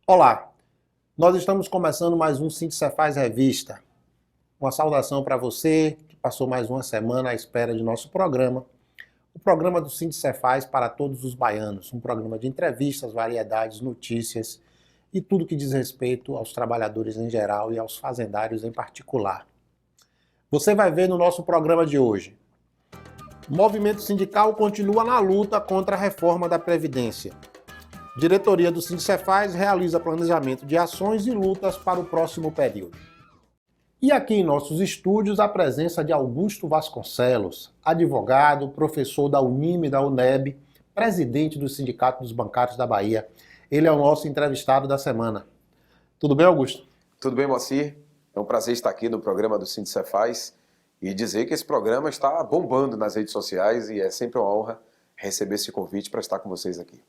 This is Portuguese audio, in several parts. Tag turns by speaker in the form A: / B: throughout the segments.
A: Olá, nós estamos começando mais um Sindicefaz Revista. Uma saudação para você que passou mais uma semana à espera de nosso programa. O programa do Sindicefaz para todos os baianos. Um programa de entrevistas, variedades, notícias e tudo que diz respeito aos trabalhadores em geral e aos fazendários em particular. Você vai ver no nosso programa de hoje. O movimento sindical continua na luta contra a reforma da Previdência. Diretoria do Sindicefaz realiza planejamento de ações e lutas para o próximo período. E aqui em nossos estúdios a presença de Augusto Vasconcelos, advogado, professor da Unime e da UNEB, presidente do Sindicato dos Bancários da Bahia. Ele é o nosso entrevistado da semana. Tudo bem, Augusto?
B: Tudo bem, Moacir? É um prazer estar aqui no programa do Sindicefaz e dizer que esse programa está bombando nas redes sociais e é sempre uma honra receber esse convite para estar com vocês aqui.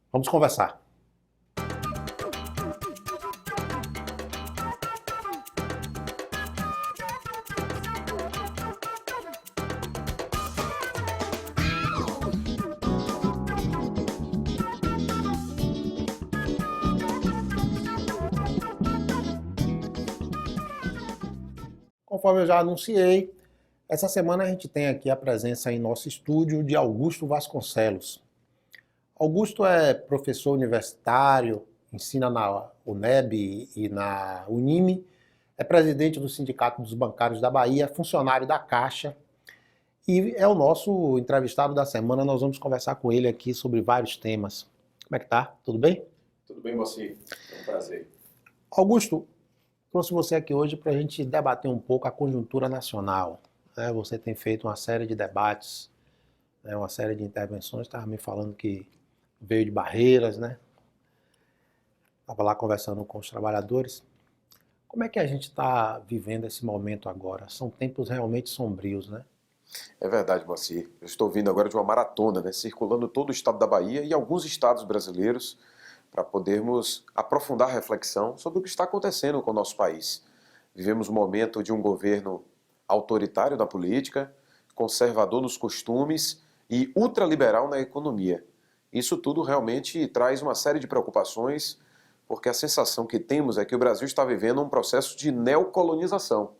A: Vamos conversar. Conforme eu já anunciei, essa semana a gente tem aqui a presença em nosso estúdio de Augusto Vasconcelos. Augusto é professor universitário, ensina na UNEB e na Unime, é presidente do Sindicato dos Bancários da Bahia, funcionário da Caixa e é o nosso entrevistado da semana. Nós vamos conversar com ele aqui sobre vários temas. Como é que tá? Tudo bem?
B: Tudo bem, Moacir? É um prazer.
A: Augusto, trouxe você aqui hoje para a gente debater um pouco a conjuntura nacional. Você tem feito uma série de debates, uma série de intervenções, estava me falando que veio de Barreiras, né? Estava lá conversando com os trabalhadores. Como é que a gente está vivendo esse momento agora? São tempos realmente sombrios, né?
B: É verdade, Moacir. Eu estou vindo agora de uma maratona, né? Circulando todo o estado da Bahia e alguns estados brasileiros para podermos aprofundar a reflexão sobre o que está acontecendo com o nosso país. Vivemos um momento de um governo autoritário na política, conservador nos costumes e ultraliberal na economia. Isso tudo realmente traz uma série de preocupações, porque a sensação que temos é que o Brasil está vivendo um processo de neocolonização,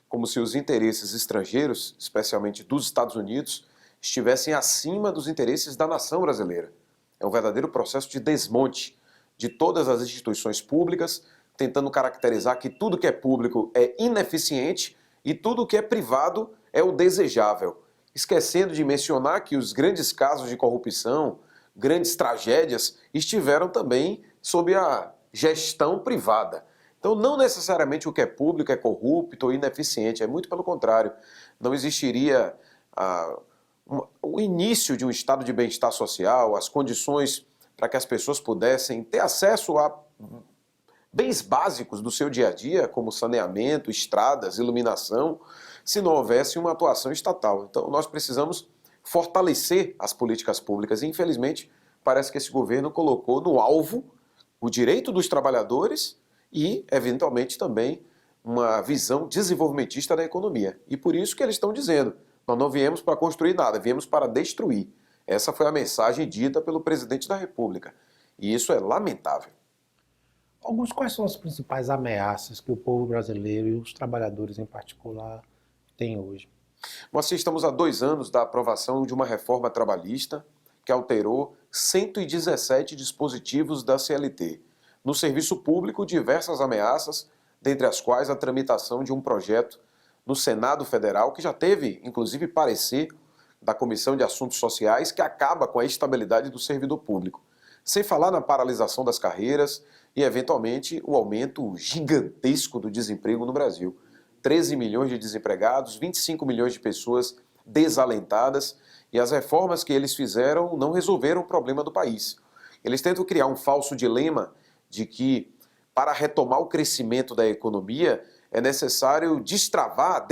B: como se os interesses estrangeiros, especialmente dos Estados Unidos, estivessem acima dos interesses da nação brasileira. É um verdadeiro processo de desmonte de todas as instituições públicas, tentando caracterizar que tudo que é público é ineficiente e tudo que é privado é o desejável, esquecendo de mencionar que os grandes casos de corrupção, grandes tragédias estiveram também sob a gestão privada. Então, não necessariamente o que é público é corrupto ou ineficiente, é muito pelo contrário. Não existiria o início de um estado de bem-estar social, as condições para que as pessoas pudessem ter acesso a bens básicos do seu dia a dia, como saneamento, estradas, iluminação, se não houvesse uma atuação estatal. Então, nós precisamos fortalecer as políticas públicas. E, infelizmente, parece que esse governo colocou no alvo o direito dos trabalhadores e, eventualmente, também uma visão desenvolvimentista da economia. E por isso que eles estão dizendo, nós não viemos para construir nada, viemos para destruir. Essa foi a mensagem dita pelo presidente da República. E isso é lamentável.
A: Augusto, quais são as principais ameaças que o povo brasileiro e os trabalhadores em particular têm hoje?
B: Nós estamos há 2 anos da aprovação de uma reforma trabalhista que alterou 117 dispositivos da CLT. No serviço público, diversas ameaças, dentre as quais a tramitação de um projeto no Senado Federal, que já teve, inclusive, parecer da Comissão de Assuntos Sociais, que acaba com a estabilidade do servidor público. Sem falar na paralisação das carreiras e, eventualmente, o aumento gigantesco do desemprego no Brasil. 13 milhões de desempregados, 25 milhões de pessoas desalentadas, e as reformas que eles fizeram não resolveram o problema do país. Eles tentam criar um falso dilema de que, para retomar o crescimento da economia, é necessário destravar,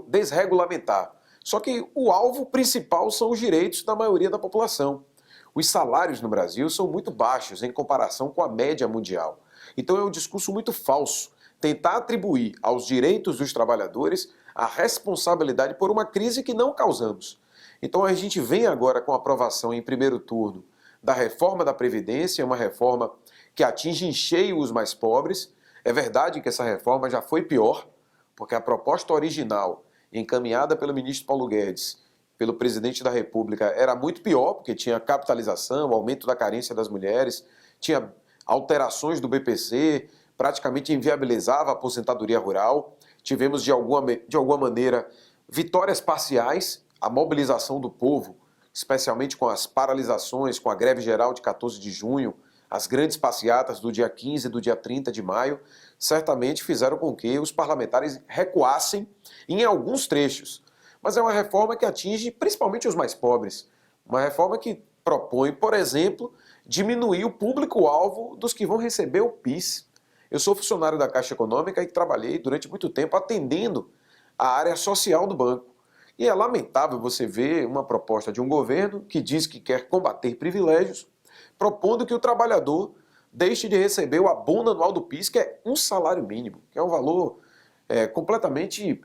B: desregulamentar. Só que o alvo principal são os direitos da maioria da população. Os salários no Brasil são muito baixos em comparação com a média mundial. Então é um discurso muito falso tentar atribuir aos direitos dos trabalhadores a responsabilidade por uma crise que não causamos. Então a gente vem agora com a aprovação em primeiro turno da reforma da Previdência, uma reforma que atinge em cheio os mais pobres. É verdade que essa reforma já foi pior, porque a proposta original, encaminhada pelo ministro Paulo Guedes, pelo presidente da República, era muito pior, porque tinha capitalização, aumento da carência das mulheres, tinha alterações do BPC, praticamente inviabilizava a aposentadoria rural. Tivemos, de alguma maneira, vitórias parciais, a mobilização do povo, especialmente com as paralisações, com a greve geral de 14 de junho, as grandes passeatas do dia 15 e do dia 30 de maio, certamente fizeram com que os parlamentares recuassem em alguns trechos. Mas é uma reforma que atinge principalmente os mais pobres. Uma reforma que propõe, por exemplo, diminuir o público-alvo dos que vão receber o PIS. Eu sou funcionário da Caixa Econômica e trabalhei durante muito tempo atendendo a área social do banco. E é lamentável você ver uma proposta de um governo que diz que quer combater privilégios, propondo que o trabalhador deixe de receber o abono anual do PIS, que é um salário mínimo, que é um valor completamente,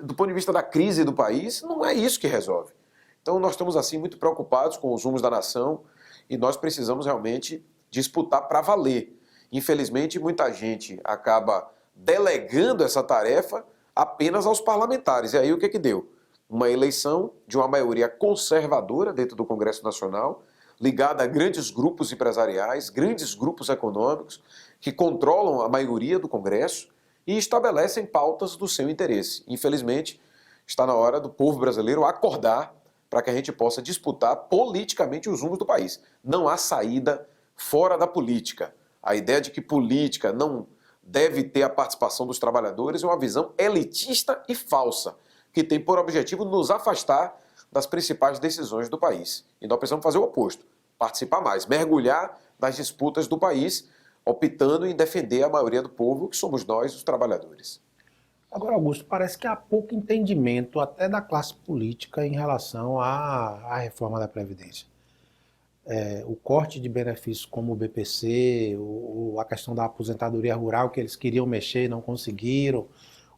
B: do ponto de vista da crise do país, não é isso que resolve. Então nós estamos assim muito preocupados com os rumos da nação e nós precisamos realmente disputar para valer. Infelizmente, muita gente acaba delegando essa tarefa apenas aos parlamentares. E aí o que deu? Uma eleição de uma maioria conservadora dentro do Congresso Nacional, ligada a grandes grupos empresariais, grandes grupos econômicos, que controlam a maioria do Congresso e estabelecem pautas do seu interesse. Infelizmente, está na hora do povo brasileiro acordar para que a gente possa disputar politicamente os rumos do país. Não há saída fora da política. A ideia de que política não deve ter a participação dos trabalhadores é uma visão elitista e falsa, que tem por objetivo nos afastar das principais decisões do país. E nós precisamos fazer o oposto, participar mais, mergulhar nas disputas do país, optando em defender a maioria do povo, que somos nós, os trabalhadores.
A: Agora, Augusto, parece que há pouco entendimento até da classe política em relação à reforma da Previdência. O corte de benefícios como o BPC, a questão da aposentadoria rural que eles queriam mexer e não conseguiram,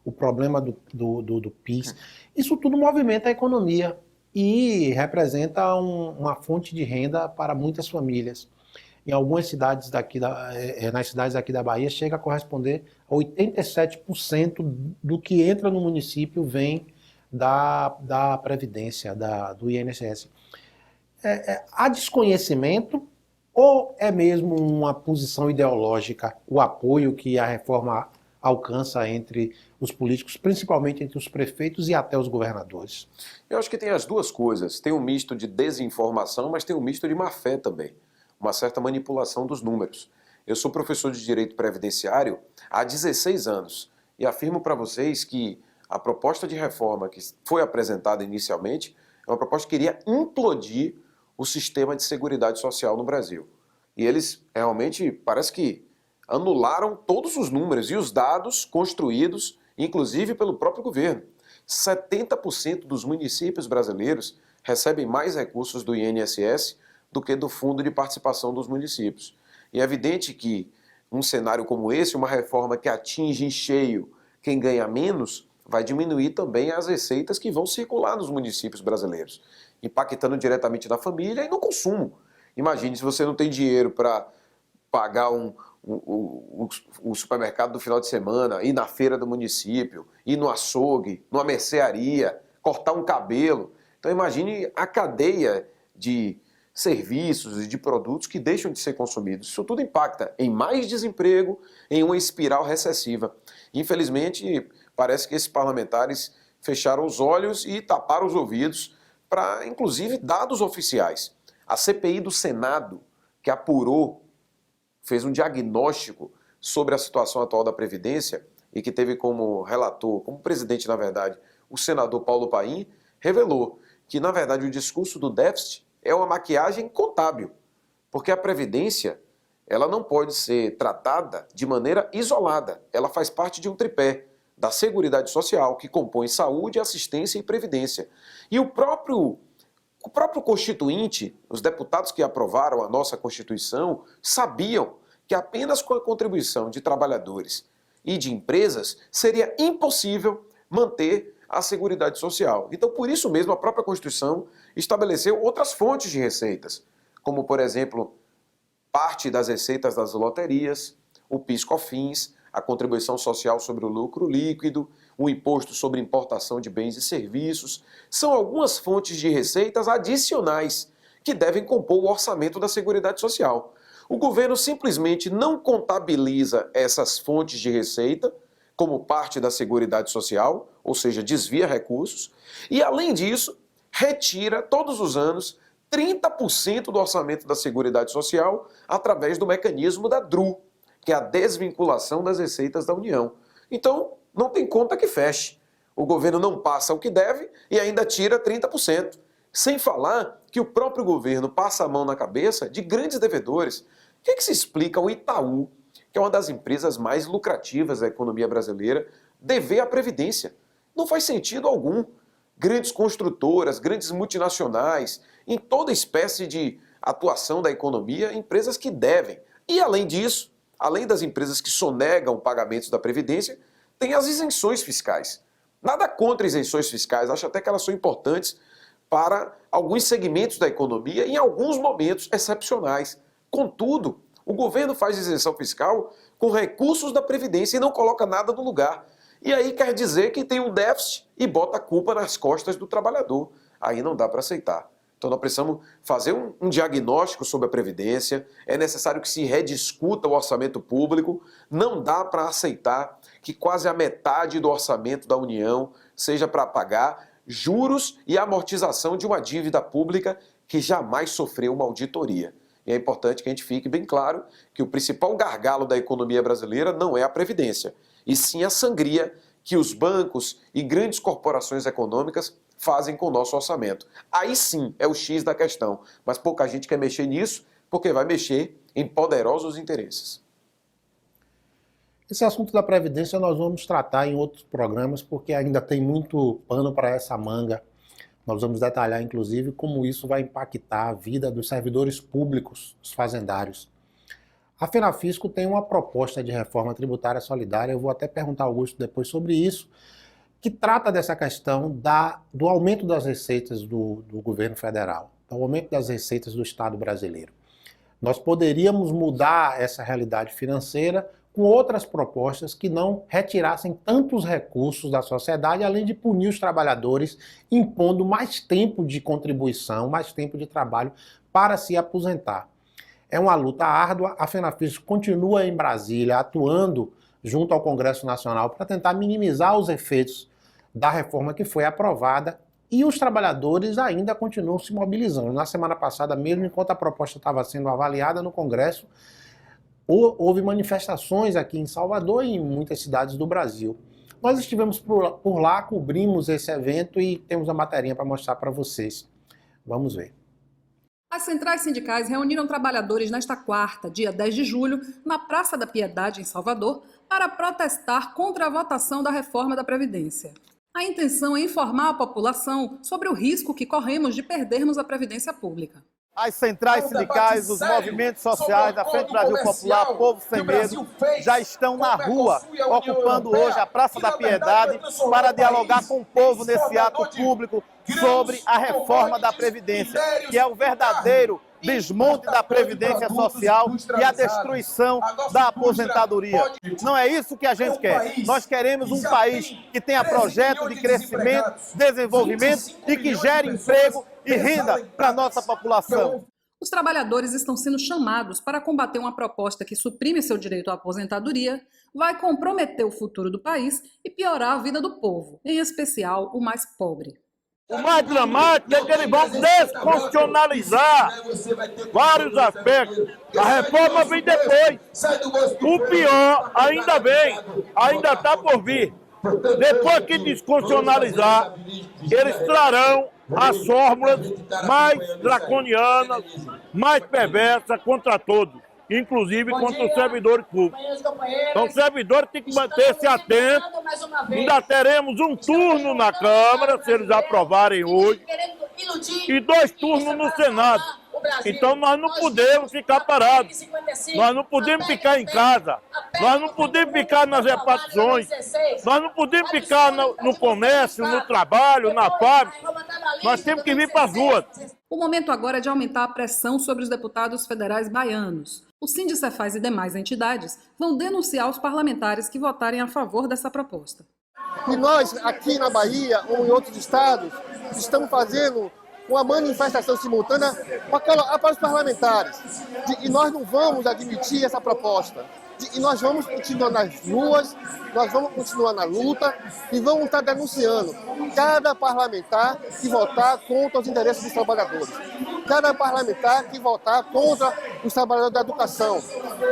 A: o problema do PIS, isso tudo movimenta a economia e representa uma fonte de renda para muitas famílias. Em algumas cidades nas cidades aqui da Bahia, chega a corresponder a 87% do que entra no município vem da Previdência, do INSS. Há desconhecimento ou é mesmo uma posição ideológica, o apoio que a reforma alcança entre os políticos, principalmente entre os prefeitos e até os governadores?
B: Eu acho que tem as duas coisas. Tem um misto de desinformação, mas tem um misto de má-fé também. Uma certa manipulação dos números. Eu sou professor de Direito Previdenciário há 16 anos e afirmo para vocês que a proposta de reforma que foi apresentada inicialmente é uma proposta que queria implodir o sistema de seguridade social no Brasil. E eles realmente, parece que anularam todos os números e os dados construídos, inclusive pelo próprio governo. 70% dos municípios brasileiros recebem mais recursos do INSS do que do Fundo de Participação dos Municípios. E é evidente que um cenário como esse, uma reforma que atinge em cheio quem ganha menos, vai diminuir também as receitas que vão circular nos municípios brasileiros, impactando diretamente na família e no consumo. Imagine se você não tem dinheiro para pagar o supermercado do final de semana, ir na feira do município, ir no açougue, numa mercearia, cortar um cabelo. Então imagine a cadeia de serviços e de produtos que deixam de ser consumidos. Isso tudo impacta em mais desemprego, em uma espiral recessiva. Infelizmente, parece que esses parlamentares fecharam os olhos e taparam os ouvidos para, inclusive, dados oficiais. A CPI do Senado, que apurou, fez um diagnóstico sobre a situação atual da Previdência e que teve como relator, como presidente, na verdade, o senador Paulo Paim, revelou que, na verdade, o discurso do déficit é uma maquiagem contábil, porque a Previdência ela não pode ser tratada de maneira isolada, ela faz parte de um tripé da Seguridade Social, que compõe saúde, assistência e previdência. E o próprio Constituinte, os deputados que aprovaram a nossa Constituição, sabiam que apenas com a contribuição de trabalhadores e de empresas seria impossível manter a Seguridade Social. Então, por isso mesmo, a própria Constituição estabeleceu outras fontes de receitas, como, por exemplo, parte das receitas das loterias, o PIS/COFINS, a contribuição social sobre o lucro líquido, o imposto sobre importação de bens e serviços, são algumas fontes de receitas adicionais que devem compor o orçamento da Seguridade Social. O governo simplesmente não contabiliza essas fontes de receita como parte da Seguridade Social, ou seja, desvia recursos, e além disso, retira todos os anos 30% do orçamento da Seguridade Social através do mecanismo da DRU, que é a desvinculação das receitas da União. Então, não tem conta que feche. O governo não passa o que deve e ainda tira 30%. Sem falar que o próprio governo passa a mão na cabeça de grandes devedores. O que se explica o Itaú, que é uma das empresas mais lucrativas da economia brasileira, dever à Previdência? Não faz sentido algum. Grandes construtoras, grandes multinacionais, em toda espécie de atuação da economia, empresas que devem. E além disso, além das empresas que sonegam pagamentos da Previdência, tem as isenções fiscais. Nada contra isenções fiscais, acho até que elas são importantes para alguns segmentos da economia em alguns momentos excepcionais. Contudo, o governo faz isenção fiscal com recursos da Previdência e não coloca nada no lugar. E aí quer dizer que tem um déficit e bota a culpa nas costas do trabalhador. Aí não dá para aceitar. Então nós precisamos fazer um diagnóstico sobre a Previdência, é necessário que se rediscuta o orçamento público, não dá para aceitar que quase a metade do orçamento da União seja para pagar juros e amortização de uma dívida pública que jamais sofreu uma auditoria. E é importante que a gente fique bem claro que o principal gargalo da economia brasileira não é a Previdência, e sim a sangria que os bancos e grandes corporações econômicas fazem com o nosso orçamento. Aí sim é o X da questão, mas pouca gente quer mexer nisso porque vai mexer em poderosos interesses.
A: Esse assunto da Previdência nós vamos tratar em outros programas porque ainda tem muito pano para essa manga. Nós vamos detalhar, inclusive, como isso vai impactar a vida dos servidores públicos, dos fazendários. A FENAFISCO tem uma proposta de reforma tributária solidária, eu vou até perguntar ao Augusto depois sobre isso, que trata dessa questão do aumento das receitas do governo federal, do aumento das receitas do Estado brasileiro. Nós poderíamos mudar essa realidade financeira com outras propostas que não retirassem tantos recursos da sociedade, além de punir os trabalhadores, impondo mais tempo de contribuição, mais tempo de trabalho para se aposentar. É uma luta árdua, a FENAFISCO continua em Brasília, atuando junto ao Congresso Nacional para tentar minimizar os efeitos da reforma que foi aprovada, e os trabalhadores ainda continuam se mobilizando. Na semana passada mesmo, enquanto a proposta estava sendo avaliada no Congresso, houve manifestações aqui em Salvador e em muitas cidades do Brasil. Nós estivemos por lá, cobrimos esse evento e temos a materinha para mostrar para vocês. Vamos ver.
C: As centrais sindicais reuniram trabalhadores nesta quarta, dia 10 de julho, na Praça da Piedade, em Salvador, para protestar contra a votação da reforma da Previdência. A intenção é informar a população sobre o risco que corremos de perdermos a Previdência Pública.
D: As centrais sindicais, os movimentos sociais, a Frente Brasil Popular, Povo Sem Medo, já estão na rua, ocupando hoje a Praça da Piedade para dialogar com o povo nesse ato público sobre a reforma da Previdência, que é o verdadeiro desmonte da Previdência Social e a destruição da aposentadoria. Não é isso que a gente quer. Nós queremos um país que tenha projeto de crescimento, desenvolvimento e que gere emprego e renda para a nossa população.
C: Os trabalhadores estão sendo chamados para combater uma proposta que suprime seu direito à aposentadoria, vai comprometer o futuro do país e piorar a vida do povo, em especial o mais pobre.
E: O mais dramático é que eles vão desconstitucionalizar vários aspectos. A reforma vem depois. O pior ainda vem, ainda está por vir. Depois que desconstitucionalizar, eles trarão as fórmulas mais draconianas, mais perversas contra todos, inclusive contra os servidores públicos. Então os servidores têm que manter-se atentos. Ainda teremos um turno na Câmara, se eles aprovarem hoje, e 2 turnos no Senado. Então nós não podemos ficar parados, nós não podemos ficar em casa, nós não podemos ficar nas repartições, nós não podemos ficar no comércio, no trabalho, na fábrica, nós temos que vir para as ruas.
C: O momento agora é de aumentar a pressão sobre os deputados federais baianos. O Sindicefaz e demais entidades vão denunciar os parlamentares que votarem a favor dessa proposta.
F: E nós, aqui na Bahia ou em outros estados, estamos fazendo uma manifestação simultânea para os parlamentares. E nós não vamos admitir essa proposta. E nós vamos continuar nas ruas, nós vamos continuar na luta e vamos estar denunciando cada parlamentar que votar contra os interesses dos trabalhadores. Cada parlamentar que votar contra os trabalhadores da educação,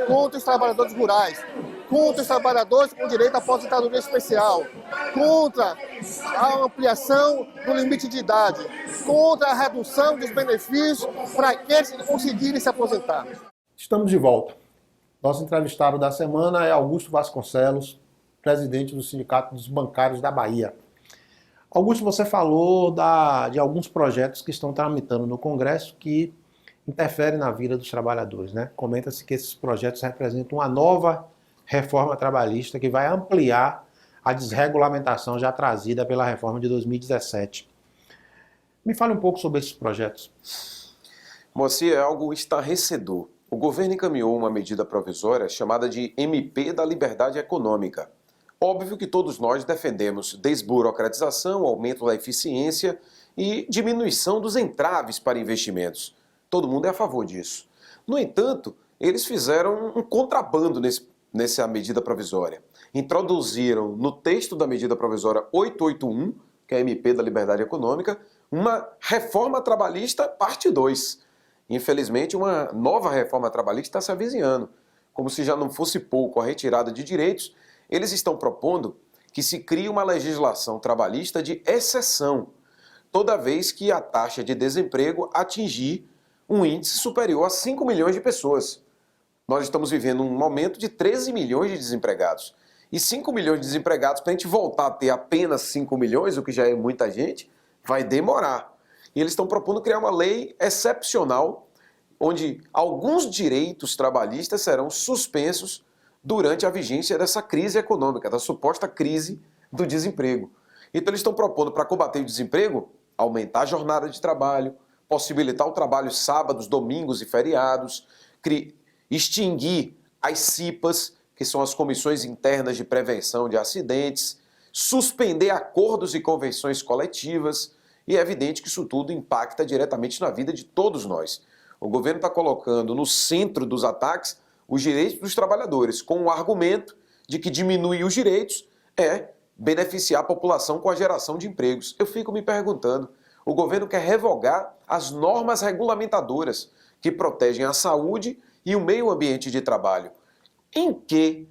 F: contra os trabalhadores rurais, contra os trabalhadores com direito à aposentadoria especial, contra a ampliação do limite de idade, contra a redução dos benefícios para aqueles que conseguirem se aposentar.
A: Estamos de volta. Nosso entrevistado da semana é Augusto Vasconcelos, presidente do Sindicato dos Bancários da Bahia. Augusto, você falou de alguns projetos que estão tramitando no Congresso que interferem na vida dos trabalhadores, né? Comenta-se que esses projetos representam uma nova reforma trabalhista que vai ampliar a desregulamentação já trazida pela reforma de 2017. Me fale um pouco sobre esses projetos.
B: Moacir, é algo estarrecedor. O governo encaminhou uma medida provisória chamada de MP da Liberdade Econômica. Óbvio que todos nós defendemos desburocratização, aumento da eficiência e diminuição dos entraves para investimentos. Todo mundo é a favor disso. No entanto, eles fizeram um contrabando nessa medida provisória. Introduziram no texto da medida provisória 881, que é a MP da Liberdade Econômica, uma reforma trabalhista parte 2. Infelizmente, uma nova reforma trabalhista está se avizinhando. Como se já não fosse pouco a retirada de direitos, eles estão propondo que se crie uma legislação trabalhista de exceção, toda vez que a taxa de desemprego atingir um índice superior a 5 milhões de pessoas. Nós estamos vivendo um aumento de 13 milhões de desempregados. E 5 milhões de desempregados, para a gente voltar a ter apenas 5 milhões, o que já é muita gente, vai demorar. E eles estão propondo criar uma lei excepcional, onde alguns direitos trabalhistas serão suspensos durante a vigência dessa crise econômica, da suposta crise do desemprego. Então eles estão propondo, para combater o desemprego, aumentar a jornada de trabalho, possibilitar o trabalho sábados, domingos e feriados, extinguir as CIPAs, que são as comissões internas de prevenção de acidentes, suspender acordos e convenções coletivas, e é evidente que isso tudo impacta diretamente na vida de todos nós. O governo está colocando no centro dos ataques os direitos dos trabalhadores, com o argumento de que diminuir os direitos é beneficiar a população com a geração de empregos. Eu fico me perguntando, o governo quer revogar as normas regulamentadoras que protegem a saúde e o meio ambiente de trabalho. Em que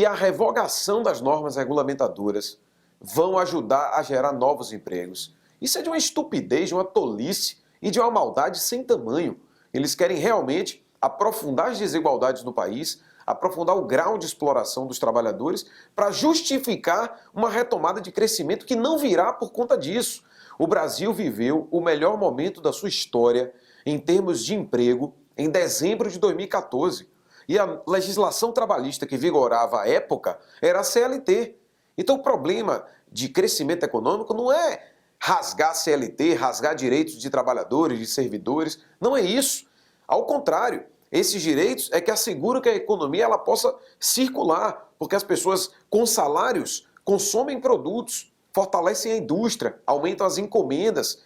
B: a revogação das normas regulamentadoras vão ajudar a gerar novos empregos? Isso é de uma estupidez, de uma tolice e de uma maldade sem tamanho. Eles querem realmente aprofundar as desigualdades no país, aprofundar o grau de exploração dos trabalhadores para justificar uma retomada de crescimento que não virá por conta disso. O Brasil viveu o melhor momento da sua história em termos de emprego em dezembro de 2014. E a legislação trabalhista que vigorava à época era a CLT. Então o problema de crescimento econômico não é rasgar CLT, rasgar direitos de trabalhadores, de servidores. Não é isso. Ao contrário, esses direitos é que asseguram que a economia ela possa circular, porque as pessoas com salários consomem produtos, fortalecem a indústria, aumentam as encomendas,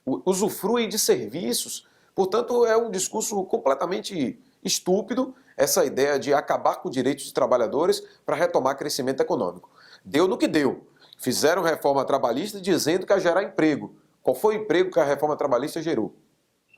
B: usufruem de serviços. Portanto, é um discurso completamente estúpido essa ideia de acabar com direitos de trabalhadores para retomar crescimento econômico. Deu no que deu. Fizeram reforma trabalhista dizendo que ia gerar emprego. Qual foi o emprego que a reforma trabalhista gerou?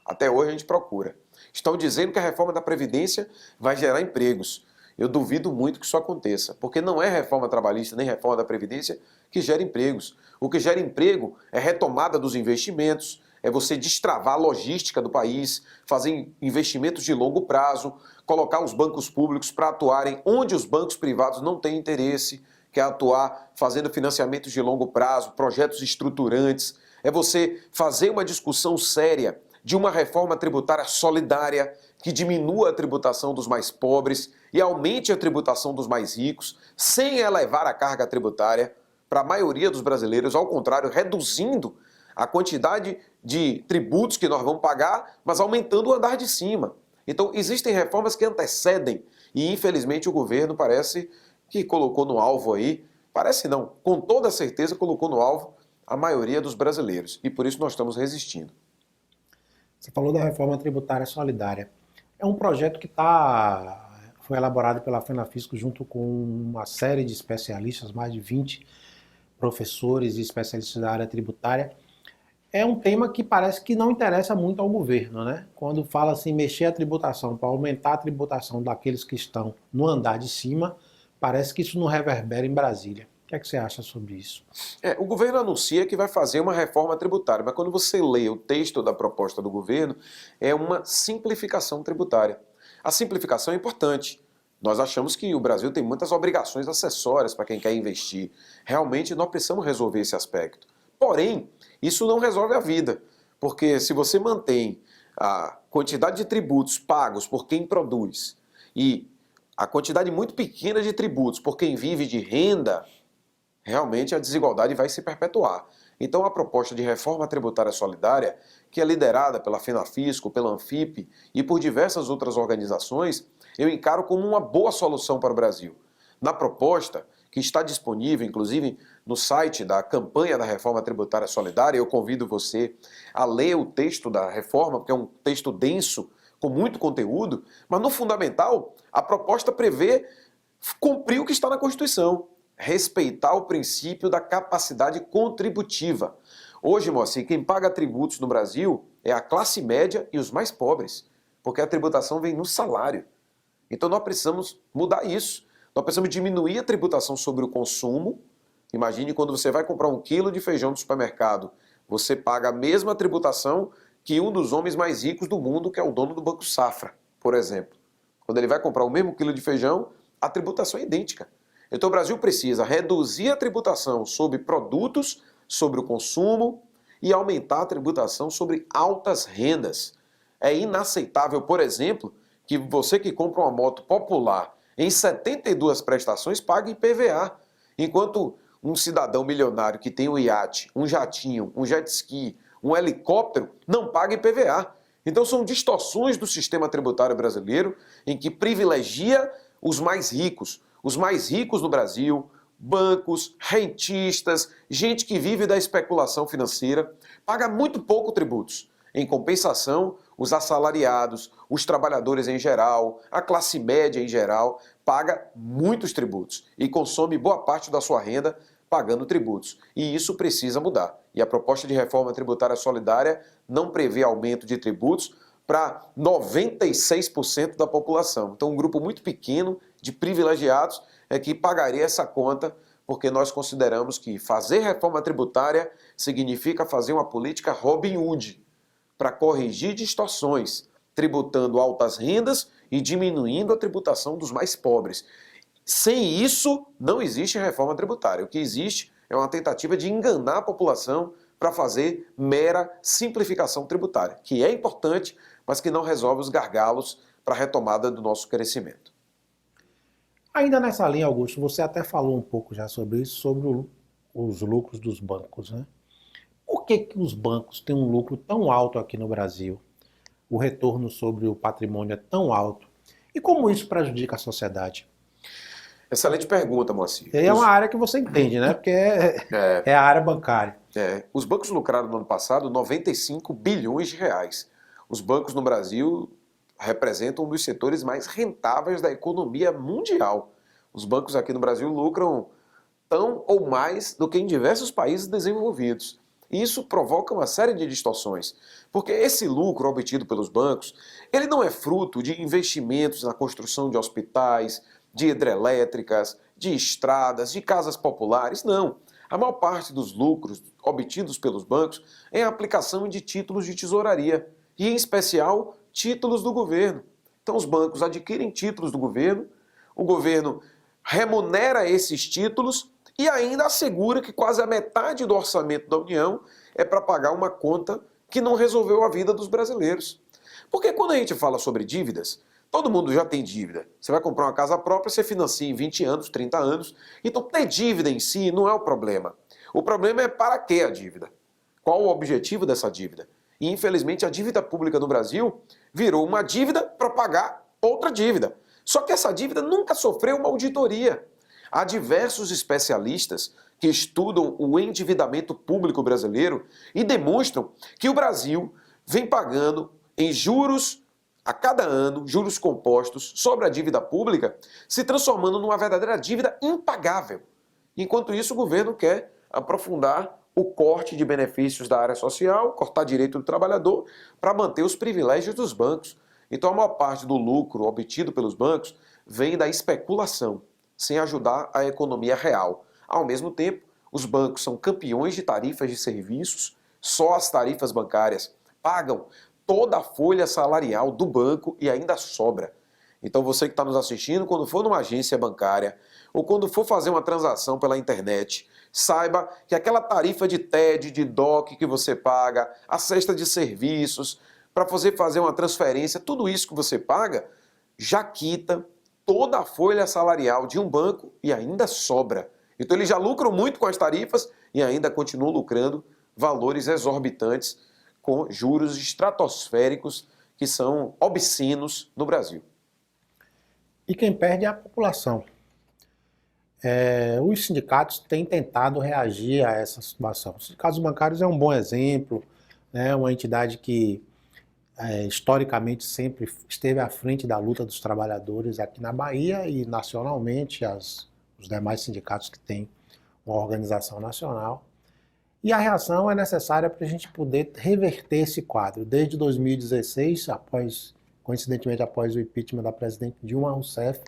B: Até hoje a gente procura. Estão dizendo que a reforma da Previdência vai gerar empregos. Eu duvido muito que isso aconteça, porque não é reforma trabalhista nem reforma da Previdência que gera empregos. O que gera emprego é retomada dos investimentos, é você destravar a logística do país, fazer investimentos de longo prazo, colocar os bancos públicos para atuarem onde os bancos privados não têm interesse, que é atuar fazendo financiamentos de longo prazo, projetos estruturantes. É você fazer uma discussão séria de uma reforma tributária solidária que diminua a tributação dos mais pobres e aumente a tributação dos mais ricos, sem elevar a carga tributária para a maioria dos brasileiros, ao contrário, reduzindo a quantidade de tributos que nós vamos pagar, mas aumentando o andar de cima. Então, existem reformas que antecedem e, infelizmente, o governo parece que colocou no alvo aí, parece não, com toda certeza colocou no alvo a maioria dos brasileiros. E por isso nós estamos resistindo.
A: Você falou da reforma tributária solidária. É um projeto que foi elaborado pela FENAFISCO junto com uma série de especialistas, mais de 20 professores e especialistas da área tributária. É um tema que parece que não interessa muito ao governo, né? Quando fala assim, mexer a tributação para aumentar a tributação daqueles que estão no andar de cima, parece que isso não reverbera em Brasília. O que é que você acha sobre isso?
B: O governo anuncia que vai fazer uma reforma tributária, mas quando você lê o texto da proposta do governo, é uma simplificação tributária. A simplificação é importante. Nós achamos que o Brasil tem muitas obrigações acessórias para quem quer investir. Realmente nós precisamos resolver esse aspecto. Porém, isso não resolve a vida, porque se você mantém a quantidade de tributos pagos por quem produz e a quantidade muito pequena de tributos por quem vive de renda, realmente a desigualdade vai se perpetuar. Então a proposta de reforma tributária solidária, que é liderada pela FENAFISCO, pela Anfip e por diversas outras organizações, eu encaro como uma boa solução para o Brasil. Na proposta, que está disponível, inclusive, no site da campanha da Reforma Tributária Solidária, eu convido você a ler o texto da reforma, porque é um texto denso, com muito conteúdo, mas no fundamental, a proposta prevê cumprir o que está na Constituição, respeitar o princípio da capacidade contributiva. Hoje, Moacir, quem paga tributos no Brasil é a classe média e os mais pobres, porque a tributação vem no salário. Então nós precisamos mudar isso. Nós precisamos diminuir a tributação sobre o consumo. Imagine quando você vai comprar 1 quilo de feijão no supermercado, você paga a mesma tributação que um dos homens mais ricos do mundo, que é o dono do Banco Safra, por exemplo. Quando ele vai comprar o mesmo quilo de feijão, a tributação é idêntica. Então o Brasil precisa reduzir a tributação sobre produtos, sobre o consumo e aumentar a tributação sobre altas rendas. É inaceitável, por exemplo, que você que compra uma moto popular em 72 prestações pague IPVA, enquanto um cidadão milionário que tem um iate, um jatinho, um jet ski, um helicóptero, não paga IPVA. Então são distorções do sistema tributário brasileiro em que privilegia os mais ricos. Os mais ricos no Brasil, bancos, rentistas, gente que vive da especulação financeira, paga muito pouco tributos. Em compensação, os assalariados, os trabalhadores em geral, a classe média em geral, paga muitos tributos e consome boa parte da sua renda pagando tributos. E isso precisa mudar. E a proposta de reforma tributária solidária não prevê aumento de tributos para 96% da população. Então, um grupo muito pequeno de privilegiados é que pagaria essa conta, porque nós consideramos que fazer reforma tributária significa fazer uma política Robin Hood, para corrigir distorções, tributando altas rendas e diminuindo a tributação dos mais pobres. Sem isso, não existe reforma tributária. O que existe é uma tentativa de enganar a população para fazer mera simplificação tributária, que é importante, mas que não resolve os gargalos para a retomada do nosso crescimento.
A: Ainda nessa linha, Augusto, você até falou um pouco já sobre isso, sobre os lucros dos bancos, né? Por que os bancos têm um lucro tão alto aqui no Brasil? O retorno sobre o patrimônio é tão alto? E como isso prejudica a sociedade?
B: Excelente pergunta, Moacir.
A: É uma área que você entende, né? Porque é a área bancária.
B: Os bancos lucraram no ano passado 95 bilhões de reais. Os bancos no Brasil representam um dos setores mais rentáveis da economia mundial. Os bancos aqui no Brasil lucram tão ou mais do que em diversos países desenvolvidos. E isso provoca uma série de distorções, porque esse lucro obtido pelos bancos, ele não é fruto de investimentos na construção de hospitais, de hidrelétricas, de estradas, de casas populares, não. A maior parte dos lucros obtidos pelos bancos é a aplicação de títulos de tesouraria, e em especial títulos do governo. Então os bancos adquirem títulos do governo, o governo remunera esses títulos e ainda assegura que quase a metade do orçamento da União é para pagar uma conta que não resolveu a vida dos brasileiros. Porque quando a gente fala sobre dívidas, todo mundo já tem dívida. Você vai comprar uma casa própria, você financia em 20 anos, 30 anos. Então ter dívida em si não é o problema. O problema é para que a dívida? Qual o objetivo dessa dívida? E, infelizmente, a dívida pública no Brasil virou uma dívida para pagar outra dívida. Só que essa dívida nunca sofreu uma auditoria. Há diversos especialistas que estudam o endividamento público brasileiro e demonstram que o Brasil vem pagando em juros a cada ano, juros compostos sobre a dívida pública, se transformando numa verdadeira dívida impagável. Enquanto isso, o governo quer aprofundar o corte de benefícios da área social, cortar direito do trabalhador, para manter os privilégios dos bancos. Então, a maior parte do lucro obtido pelos bancos vem da especulação, sem ajudar a economia real. Ao mesmo tempo, os bancos são campeões de tarifas de serviços, só as tarifas bancárias pagam toda a folha salarial do banco e ainda sobra. Então você que está nos assistindo, quando for numa agência bancária ou quando for fazer uma transação pela internet, saiba que aquela tarifa de TED, de DOC que você paga, a cesta de serviços, para você fazer uma transferência, tudo isso que você paga, já quita toda a folha salarial de um banco e ainda sobra. Então eles já lucram muito com as tarifas e ainda continuam lucrando valores exorbitantes com juros estratosféricos que são obscenos no Brasil.
A: E quem perde é a população. Os sindicatos têm tentado reagir a essa situação. Os sindicatos bancários é um bom exemplo, né? Uma entidade que historicamente sempre esteve à frente da luta dos trabalhadores aqui na Bahia e nacionalmente, os demais sindicatos que têm uma organização nacional. E a reação é necessária para a gente poder reverter esse quadro. Desde 2016, coincidentemente após o impeachment da presidente Dilma Rousseff,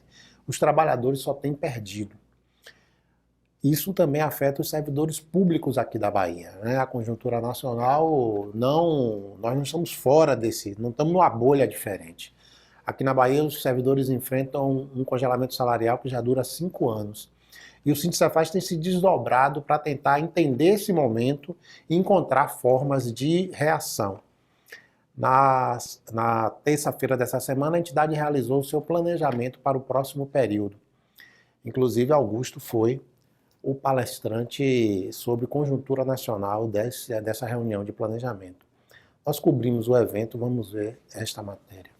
A: os trabalhadores só têm perdido. Isso também afeta os servidores públicos aqui da Bahia, né? A conjuntura nacional, nós não estamos fora não estamos numa bolha diferente. Aqui na Bahia, os servidores enfrentam um congelamento salarial que já dura 5 anos. E o Sindicefaz tem se desdobrado para tentar entender esse momento e encontrar formas de reação. Na terça-feira dessa semana, a entidade realizou o seu planejamento para o próximo período. Inclusive, Augusto foi o palestrante sobre conjuntura nacional dessa reunião de planejamento. Nós cobrimos o evento, vamos ver esta matéria.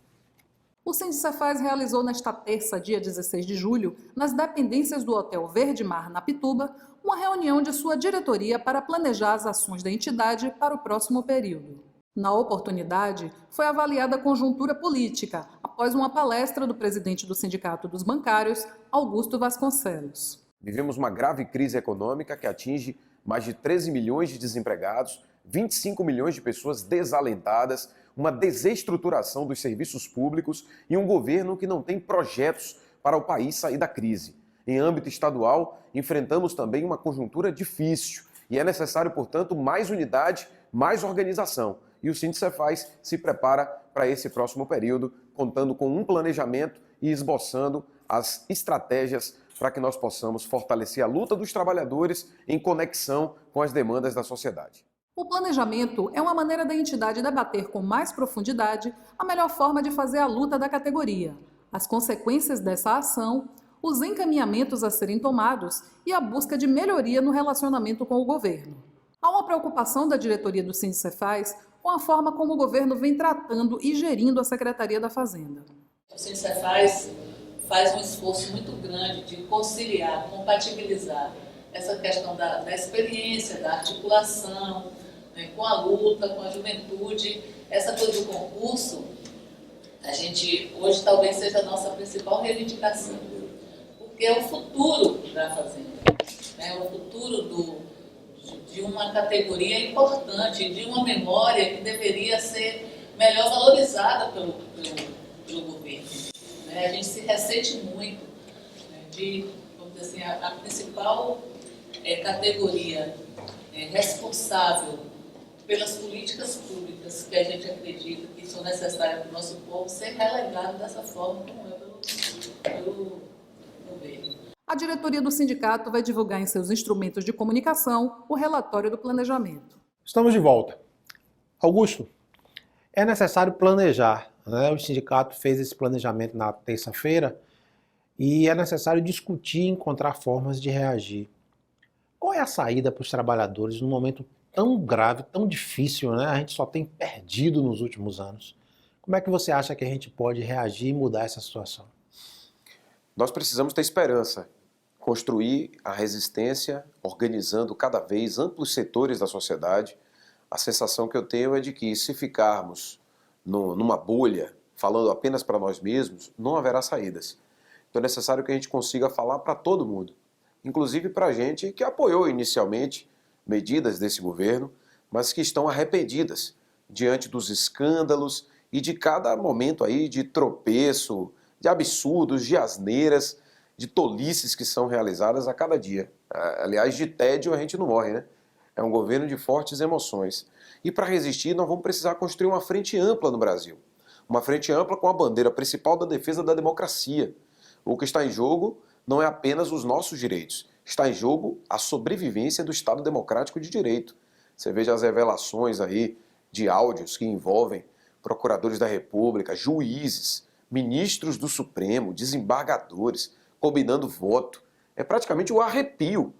C: O Sindicefaz realizou nesta terça, dia 16 de julho, nas dependências do Hotel Verde Mar, na Pituba, uma reunião de sua diretoria para planejar as ações da entidade para o próximo período. Na oportunidade, foi avaliada a conjuntura política, após uma palestra do presidente do Sindicato dos Bancários, Augusto Vasconcelos.
B: Vivemos uma grave crise econômica que atinge mais de 13 milhões de desempregados, 25 milhões de pessoas desalentadas, uma desestruturação dos serviços públicos e um governo que não tem projetos para o país sair da crise. Em âmbito estadual, enfrentamos também uma conjuntura difícil e é necessário, portanto, mais unidade, mais organização. E o Sindicefaz se prepara para esse próximo período, contando com um planejamento e esboçando as estratégias para que nós possamos fortalecer a luta dos trabalhadores em conexão com as demandas da sociedade.
C: O planejamento é uma maneira da entidade debater com mais profundidade a melhor forma de fazer a luta da categoria, as consequências dessa ação, os encaminhamentos a serem tomados e a busca de melhoria no relacionamento com o governo. Há uma preocupação da diretoria do Sindicefaz com a forma como o governo vem tratando e gerindo a Secretaria da Fazenda.
G: O Sindicefaz faz um esforço muito grande de conciliar, compatibilizar essa questão da experiência, da articulação, né, com a luta, com a juventude. Essa coisa do concurso, a gente hoje talvez seja a nossa principal reivindicação, porque é o futuro da Fazenda, né, é o futuro de uma categoria importante, de uma memória que deveria ser melhor valorizada pelo governo. A gente se ressente muito, né, de, vamos dizer assim, a principal categoria responsável pelas políticas públicas que a gente acredita que são necessárias para o nosso povo ser relegado dessa forma como é pelo governo.
C: A diretoria do sindicato vai divulgar em seus instrumentos de comunicação o relatório do planejamento.
A: Estamos de volta. Augusto, é necessário planejar, né? O sindicato fez esse planejamento na terça-feira e é necessário discutir e encontrar formas de reagir. Qual é a saída para os trabalhadores num momento tão grave, tão difícil, né? A gente só tem perdido nos últimos anos. Como é que você acha que a gente pode reagir e mudar essa situação?
B: Nós precisamos ter esperança, construir a resistência, organizando cada vez amplos setores da sociedade. A sensação que eu tenho é de que se ficarmos numa bolha, falando apenas para nós mesmos, não haverá saídas. Então é necessário que a gente consiga falar para todo mundo, inclusive para a gente que apoiou inicialmente medidas desse governo, mas que estão arrependidas diante dos escândalos e de cada momento aí de tropeço, de absurdos, de asneiras, de tolices que são realizadas a cada dia. Aliás, de tédio a gente não morre, né? É um governo de fortes emoções. E para resistir, nós vamos precisar construir uma frente ampla no Brasil. Uma frente ampla com a bandeira principal da defesa da democracia. O que está em jogo não é apenas os nossos direitos. Está em jogo a sobrevivência do Estado Democrático de Direito. Você veja as revelações aí de áudios que envolvem procuradores da República, juízes, ministros do Supremo, desembargadores, combinando voto. É praticamente o arrepio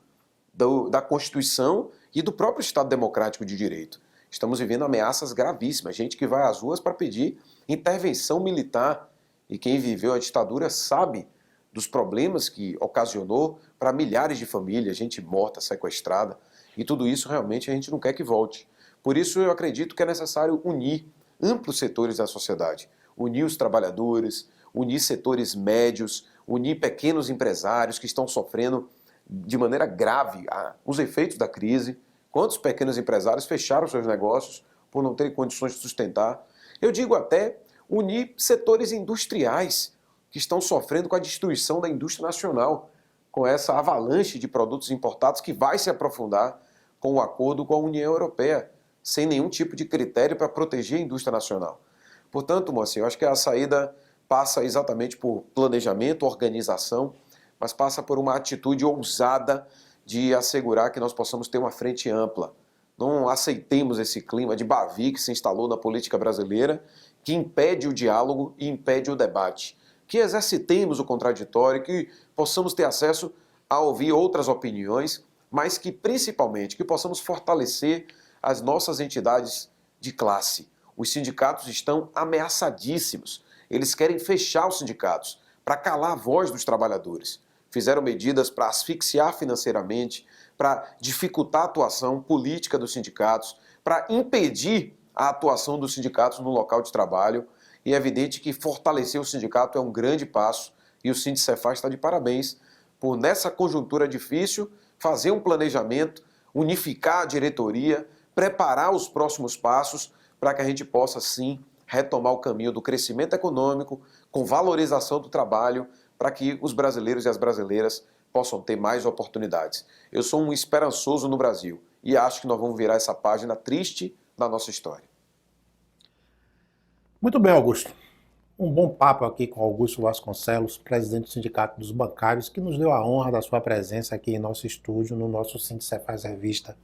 B: da Constituição e do próprio Estado Democrático de Direito. Estamos vivendo ameaças gravíssimas, gente que vai às ruas para pedir intervenção militar. E quem viveu a ditadura sabe dos problemas que ocasionou para milhares de famílias, gente morta, sequestrada. E tudo isso realmente a gente não quer que volte. Por isso eu acredito que é necessário unir amplos setores da sociedade. Unir os trabalhadores, unir setores médios, unir pequenos empresários que estão sofrendo de maneira grave os efeitos da crise. Quantos pequenos empresários fecharam seus negócios por não terem condições de sustentar? Eu digo até unir setores industriais que estão sofrendo com a destruição da indústria nacional, com essa avalanche de produtos importados que vai se aprofundar com o acordo com a União Europeia, sem nenhum tipo de critério para proteger a indústria nacional. Portanto, Moacir, eu acho que a saída passa exatamente por planejamento, organização, mas passa por uma atitude ousada de assegurar que nós possamos ter uma frente ampla. Não aceitemos esse clima de Bavi que se instalou na política brasileira, que impede o diálogo e impede o debate. Que exercitemos o contraditório, que possamos ter acesso a ouvir outras opiniões, mas que principalmente que possamos fortalecer as nossas entidades de classe. Os sindicatos estão ameaçadíssimos. Eles querem fechar os sindicatos para calar a voz dos trabalhadores. Fizeram medidas para asfixiar financeiramente, para dificultar a atuação política dos sindicatos, para impedir a atuação dos sindicatos no local de trabalho. E é evidente que fortalecer o sindicato é um grande passo e o Sindicefaz está de parabéns por, nessa conjuntura difícil, fazer um planejamento, unificar a diretoria, preparar os próximos passos para que a gente possa, sim, retomar o caminho do crescimento econômico, com valorização do trabalho, para que os brasileiros e as brasileiras possam ter mais oportunidades. Eu sou um esperançoso no Brasil e acho que nós vamos virar essa página triste da nossa história.
A: Muito bem, Augusto. Um bom papo aqui com Augusto Vasconcelos, presidente do Sindicato dos Bancários, que nos deu a honra da sua presença aqui em nosso estúdio, no nosso Sindicefaz Revista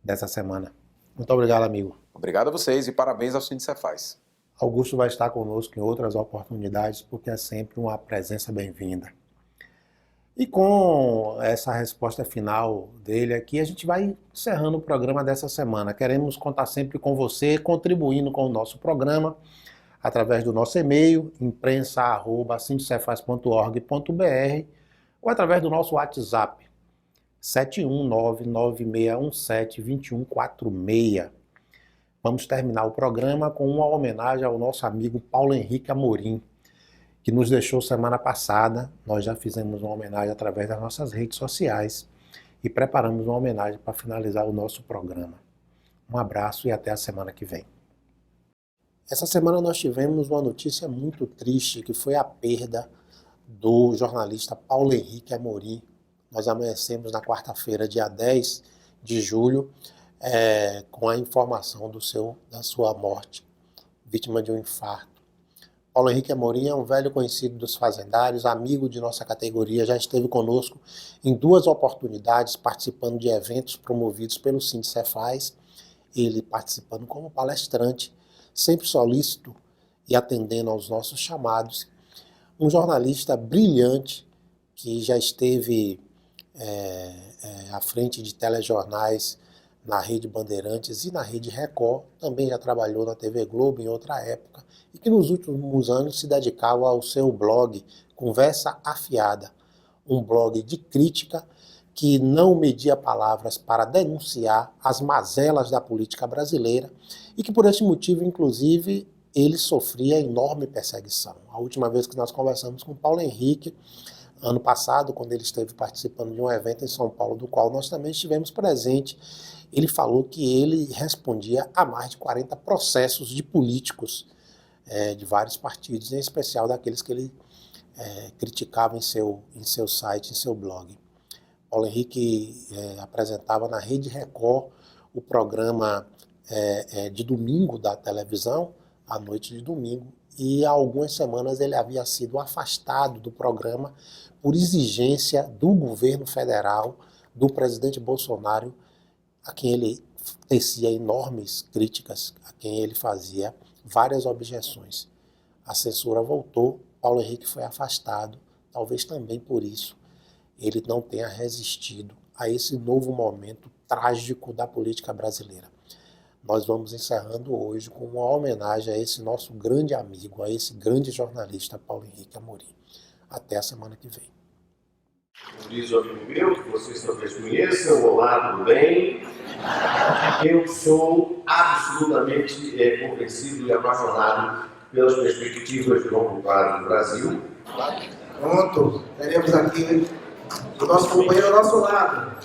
A: dessa semana. Muito obrigado, amigo.
B: Obrigado a vocês e parabéns ao Sindicefaz.
A: Augusto vai estar conosco em outras oportunidades, porque é sempre uma presença bem-vinda. E com essa resposta final dele aqui, a gente vai encerrando o programa dessa semana. Queremos contar sempre com você, contribuindo com o nosso programa, através do nosso e-mail, imprensa@sindicefaz.org.br, ou através do nosso WhatsApp, 71996172146. Vamos terminar o programa com uma homenagem ao nosso amigo Paulo Henrique Amorim, que nos deixou semana passada. Nós já fizemos uma homenagem através das nossas redes sociais e preparamos uma homenagem para finalizar o nosso programa. Um abraço e até a semana que vem. Essa semana nós tivemos uma notícia muito triste, que foi a perda do jornalista Paulo Henrique Amorim. Nós amanhecemos na quarta-feira, dia 10 de julho, com a informação da sua morte, vítima de um infarto. Paulo Henrique Amorim é um velho conhecido dos fazendários, amigo de nossa categoria, já esteve conosco em 2 oportunidades, participando de eventos promovidos pelo Sindicefaz, ele participando como palestrante, sempre solícito e atendendo aos nossos chamados. Um jornalista brilhante, que já esteve à frente de telejornais na Rede Bandeirantes e na Rede Record, também já trabalhou na TV Globo em outra época, e que nos últimos anos se dedicava ao seu blog Conversa Afiada, um blog de crítica que não media palavras para denunciar as mazelas da política brasileira e que por esse motivo, inclusive, ele sofria enorme perseguição. A última vez que nós conversamos com Paulo Henrique, ano passado, quando ele esteve participando de um evento em São Paulo, do qual nós também estivemos presentes, ele falou que ele respondia a mais de 40 processos de políticos de vários partidos, em especial daqueles que ele criticava em seu site, em seu blog. Paulo Henrique apresentava na Rede Record o programa de domingo da televisão, à noite de domingo, e há algumas semanas ele havia sido afastado do programa por exigência do governo federal, do presidente Bolsonaro, a quem ele tecia enormes críticas, a quem ele fazia várias objeções. A censura voltou, Paulo Henrique foi afastado, talvez também por isso ele não tenha resistido a esse novo momento trágico da política brasileira. Nós vamos encerrando hoje com uma homenagem a esse nosso grande amigo, a esse grande jornalista Paulo Henrique Amorim. Até a semana que vem.
H: Diz o amigo meu, que vocês talvez conheçam, olá, tudo bem? Eu sou absolutamente convencido e apaixonado pelas perspectivas de longo prazo no Brasil.
I: Pronto, teremos aqui o nosso companheiro ao nosso lado.